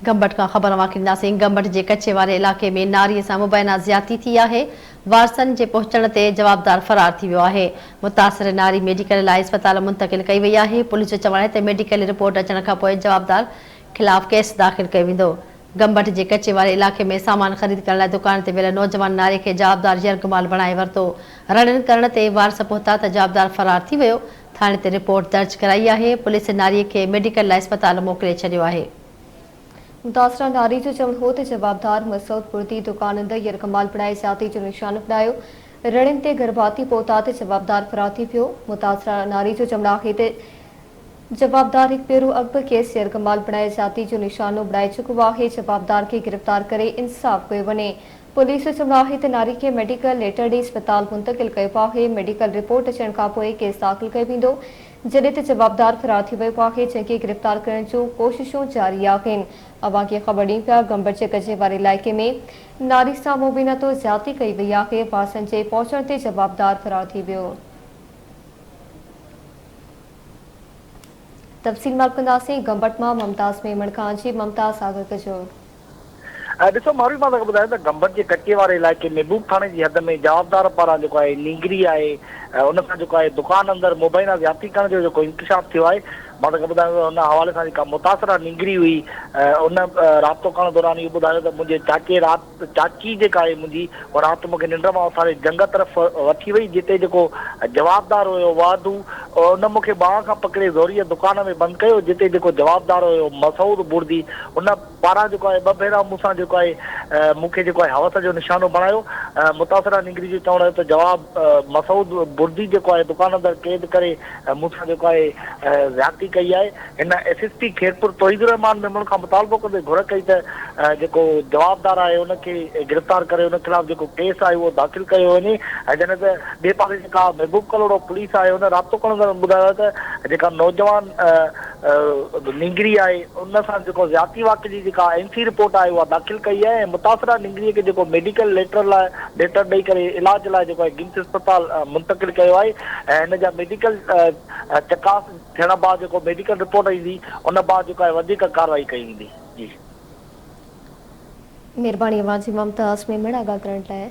गंबट का ख़बर वाकिंदासीं। गंबट के कच्चे वाले इलाके में नारी से मुबैना ज़्यादती थी है। वारसन के पहुंचण ते जवाबदार फरार थी वियो है। मुतासिर नारी मेडिकल लाइ अस्पताल मुंतकिल कई वई है। पुलिस जो चवण है मेडिकल रिपोर्ट अचण खां पोइ जवाबदार खिलाफ केस दाख़िल कयो वेंदो। गंबट के कच्चे वाले इलाके में सामान ख़रीद करण लाइ दुकान ते वियल नौजवान नारी के जवाबदार यरगमाल बणाए वरितो। रणन करण ते वारस पहुता त जवाबदार फरार थी वियो। थाणे ते रिपोर्ट दर्ज कराई है। पुलिस नारी के मेडिकल लाइ अस्पताल मोकिले छॾियो आहे। मुतासरा नारी जो चवण हो त जवाबदार मसूद बुर्दी दुकान अंदर यरगमाल बणाए ज़्यादती जो निशान बनायो। रणन ते गर्भाती पहुता त जवाबदार फरार थी पियो। मुतासरा नारी जो चवण आहे त जवाबदार एक पेरू अकबर केस यरगमाल बणाए ज़्यादती जो निशानो बणाए चुको आहे। जवाबदार के गिरफ्तार करे इंसाफ कयो वञे। पुलिस जो चवण आहे त नारी के मेडिकल लेटर ॾेई अस्पताल मुंतकिल कयो आहे। मेडिकल रिपोर्ट अचण खां पोइ केस दाख़िल कयो वेंदो। जॾहिं त जवाबदार फरार थी वियो आहे जंहिंखे गिरफ्तार करण जूं कोशिशूं जारी आहिनि। अवां खे ख़बर ॾियूं पिया गंबट जे कचे वारे इलाइक़े में नारी सां मुबीना तो ज़्यादती कई वई आहे। वारसनि जे पहुचण ते जवाबदार फरार थी वियो। तफ़सील मालूम कंदासीं गंबट मां मुमताज़ मेमण खां। जी मुमताज़ आगर कजो। ॾिसो माण्हू मां तव्हांखे ॿुधायां त गंबट जे कचे वारे इलाइक़े में महबूब थाणे जी हद में जवाबदार पारां जेको आहे नींगरी आहे उन सां जेको आहे दुकान अंदरि मुबैना ज़्यादती करण जो जेको इंकशाफ थियो आहे। मां तव्हांखे ॿुधायां हुन हवाले सां जेका मुतासिरा नींगरी हुई उन राब्तो करण दौरान इहो ॿुधायो त मुंहिंजे चाची जेका आहे मुंहिंजी उहा राति मूंखे निंड मां उथारे जंग तरफ़ वठी वई जिते जेको जवाबदार हुयो वाधू उन मूंखे ॿाह खां पकिड़े ज़ोरीअ दुकान में बंदि कयो जिते जेको जवाबदार हुयो मसूद बुर्दी उन पारां जेको आहे ॿ भेरा मूंसां जेको आहे मूंखे जेको आहे हवस जो निशानो बणायो। मुतासिरा निंगरी जो चवण त जवाब मसूद बुर्दी जेको आहे दुकान अंदरि क़ैद करे मूंसां जेको आहे ज़्यादती कई आहे। हिन एसएसपी खेरपुर तौहीदुर रहमान मेमण खां मुतालबो कंदे घुर कई त जेको जवाबदार आहे उनखे गिरफ़्तार करे उन खिलाफ़ जेको केस आहे उहो दाख़िल कयो वञे। ऐं जॾहिं त ॿिए पासे जेका महबूब कलोड़ो पुलिस आहे उन राब्तो करण ॿुधायो त जेका नौजवान निंगरी आहे उन सां जेको ज़्यादती वाक़े जी जेका एनसी रिपोर्ट आहे उहा दाख़िल कई आहे। ऐं मुतासिरा निंगरीअ खे जेको मेडिकल लेटर ॾेई करे इलाज लाइ जेको आहे गिम्स अस्पताल मुंतकिल कयो आहे। ऐं हिन जा मेडिकल चकास थियण बाद जेको मेडिकल रिपोर्ट ईंदी उन बाद जेको आहे वधीक कार्रवाई कई वेंदी। जी महिरबानी अवां जी मुमताज़ मेमण आगाह करण लाइ।